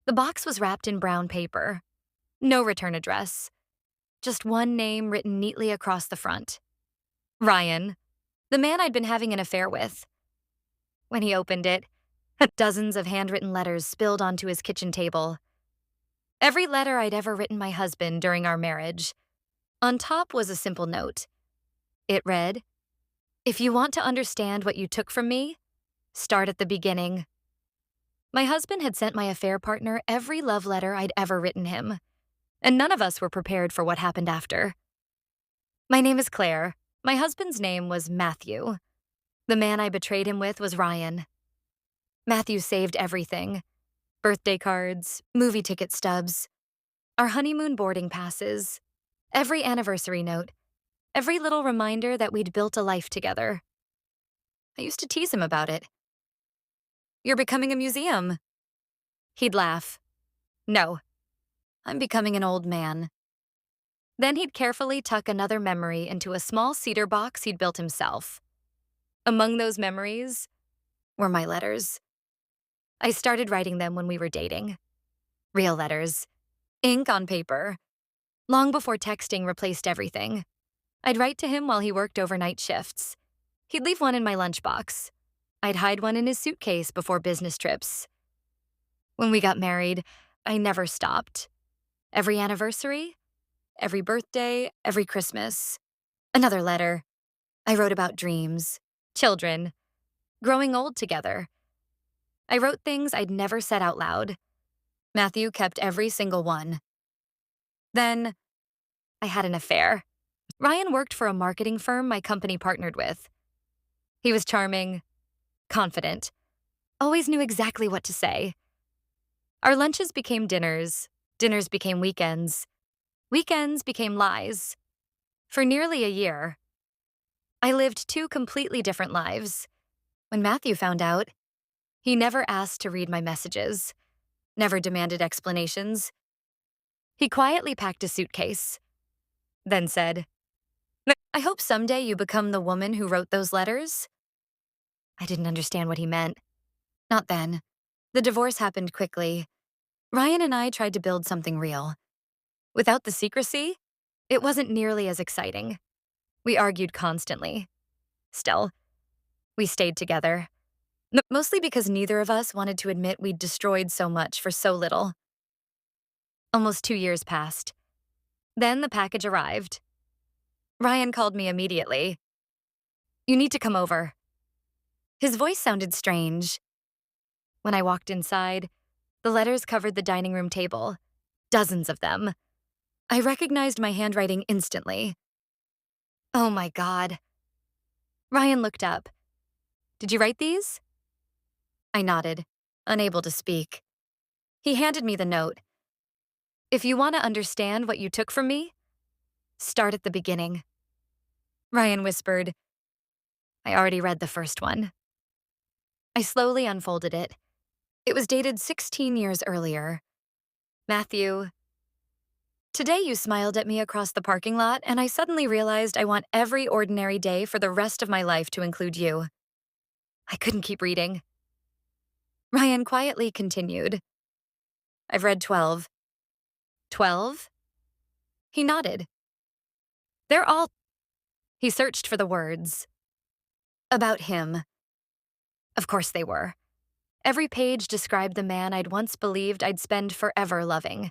The box was wrapped in brown paper. No return address. Just one name written neatly across the front. Ryan, the man I'd been having an affair with. When he opened it, dozens of handwritten letters spilled onto his kitchen table. Every letter I'd ever written my husband during our marriage. On top was a simple note. It read, "If you want to understand what you took from me, start at the beginning." My husband had sent my affair partner every love letter I'd ever written him, and none of us were prepared for what happened after. My name is Claire. My husband's name was Matthew. The man I betrayed him with was Ryan. Matthew saved everything. Birthday cards, movie ticket stubs, our honeymoon boarding passes, every anniversary note, every little reminder that we'd built a life together. I used to tease him about it. "You're becoming a museum." He'd laugh. "No, I'm becoming an old man." Then he'd carefully tuck another memory into a small cedar box he'd built himself. Among those memories were my letters. I started writing them when we were dating. Real letters. Ink on paper. Long before texting replaced everything. I'd write to him while he worked overnight shifts. He'd leave one in my lunchbox. I'd hide one in his suitcase before business trips. When we got married, I never stopped. Every anniversary, every birthday, every Christmas. Another letter. I wrote about dreams, children, growing old together. I wrote things I'd never said out loud. Matthew kept every single one. Then, I had an affair. Ryan worked for a marketing firm my company partnered with. He was charming, confident, always knew exactly what to say. Our lunches became dinners, dinners became weekends, weekends became lies. For nearly a year, I lived two completely different lives. When Matthew found out, he never asked to read my messages, never demanded explanations. He quietly packed a suitcase, then said, "I hope someday you become the woman who wrote those letters." I didn't understand what he meant. Not then. The divorce happened quickly. Ryan and I tried to build something real. Without the secrecy, it wasn't nearly as exciting. We argued constantly. Still, we stayed together. Mostly because neither of us wanted to admit we'd destroyed so much for so little. Almost 2 years passed. Then the package arrived. Ryan called me immediately. "You need to come over." His voice sounded strange. When I walked inside, the letters covered the dining room table. Dozens of them. I recognized my handwriting instantly. Oh my God. Ryan looked up. "Did you write these?" I nodded, unable to speak. He handed me the note. "If you want to understand what you took from me, start at the beginning." Ryan whispered, "I already read the first one." I slowly unfolded it. It was dated 16 years earlier. "Matthew, today you smiled at me across the parking lot, and I suddenly realized I want every ordinary day for the rest of my life to include you." I couldn't keep reading. Ryan quietly continued, "I've read 12. 12? He nodded. "They're all—" He searched for the words. "About him." Of course they were. Every page described the man I'd once believed I'd spend forever loving.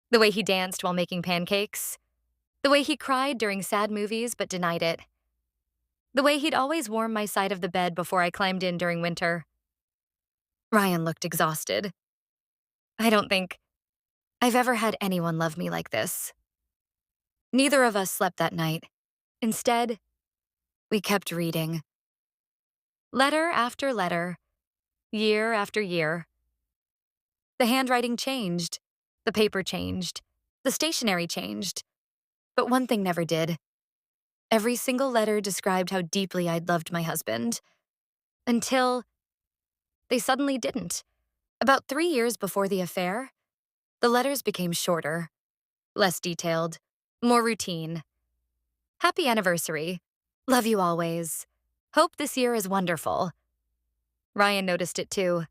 The way he danced while making pancakes. The way he cried during sad movies but denied it. The way he'd always warm my side of the bed before I climbed in during winter. Ryan looked exhausted. I don't think I've ever had anyone love me like this. Neither of us slept that night. Instead, we kept reading. Letter after letter, year after year. The handwriting changed, the paper changed, the stationery changed. But one thing never did. Every single letter described how deeply I'd loved my husband. Until they suddenly didn't. About 3 years before the affair, the letters became shorter, less detailed, more routine. "Happy anniversary. Love you always. Hope this year is wonderful." Ryan noticed it too.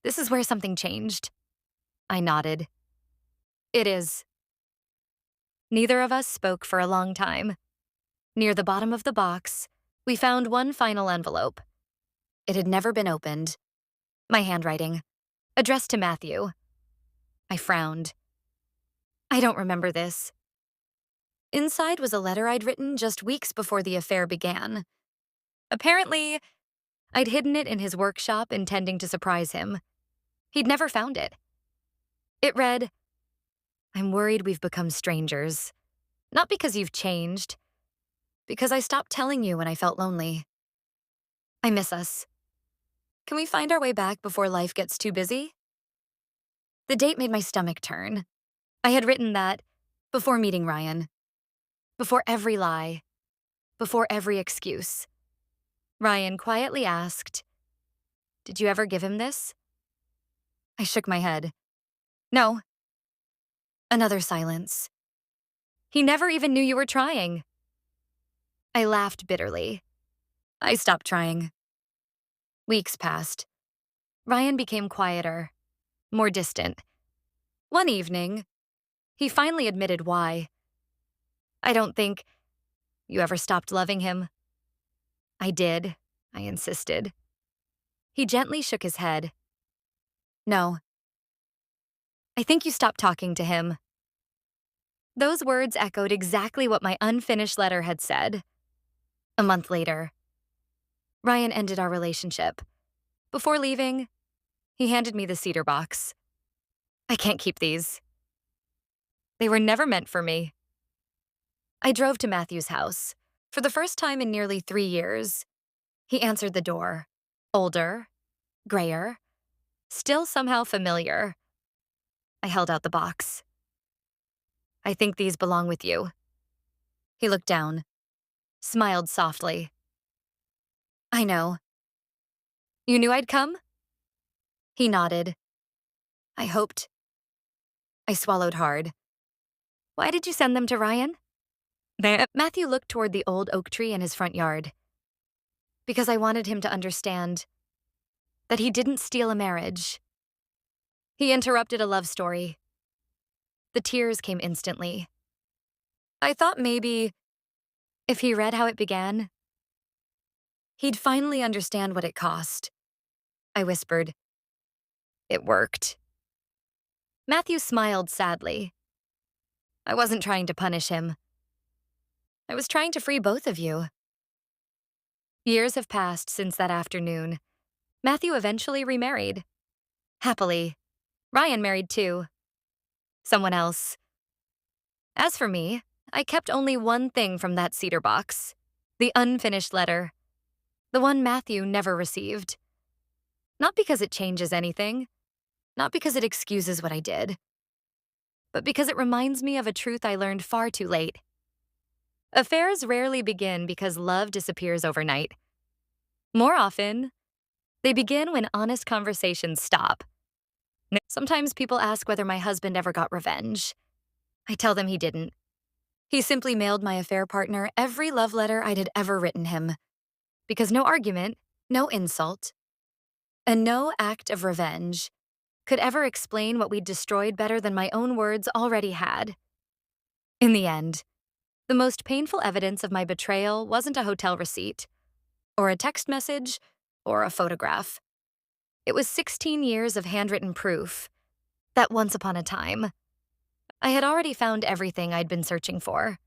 This is where something changed. I nodded. It is. Neither of us spoke for a long time. Near the bottom of the box, we found one final envelope. It had never been opened. My handwriting, addressed to Matthew. I frowned. I don't remember this. Inside was a letter I'd written just weeks before the affair began. Apparently, I'd hidden it in his workshop intending to surprise him. He'd never found it. It read, "I'm worried we've become strangers. Not because you've changed, because I stopped telling you when I felt lonely. I miss us. Can we find our way back before life gets too busy?" The date made my stomach turn. I had written that before meeting Ryan, before every lie, before every excuse. Ryan quietly asked, "Did you ever give him this?" I shook my head. No. Another silence. "He never even knew you were trying." I laughed bitterly. I stopped trying. Weeks passed. Ryan became quieter, more distant. One evening, he finally admitted why. "I don't think you ever stopped loving him." "I did," I insisted. He gently shook his head. "No. I think you stopped talking to him." Those words echoed exactly what my unfinished letter had said. A month later, Ryan ended our relationship. Before leaving, he handed me the cedar box. "I can't keep these. They were never meant for me." I drove to Matthew's house. For the first time in nearly 3 years, he answered the door. Older, grayer, still somehow familiar. I held out the box. "I think these belong with you." He looked down, smiled softly. "I know. You knew I'd come?" He nodded. "I hoped." I swallowed hard. "Why did you send them to Ryan?" Matthew looked toward the old oak tree in his front yard. "Because I wanted him to understand that he didn't steal a marriage. He interrupted a love story." The tears came instantly. I thought maybe, if he read how it began, he'd finally understand what it cost. I whispered, "It worked." Matthew smiled sadly. "I wasn't trying to punish him. I was trying to free both of you." Years have passed since that afternoon. Matthew eventually remarried. Happily. Ryan married too. Someone else. As for me, I kept only one thing from that cedar box. The unfinished letter. The one Matthew never received. Not because it changes anything. Not because it excuses what I did. But because it reminds me of a truth I learned far too late. Affairs rarely begin because love disappears overnight. More often, they begin when honest conversations stop. Sometimes people ask whether my husband ever got revenge. I tell them he didn't. He simply mailed my affair partner every love letter I had ever written him. Because no argument, no insult, and no act of revenge could ever explain what we'd destroyed better than my own words already had. In the end, the most painful evidence of my betrayal wasn't a hotel receipt, or a text message, or a photograph. It was 16 years of handwritten proof that once upon a time, I had already found everything I'd been searching for.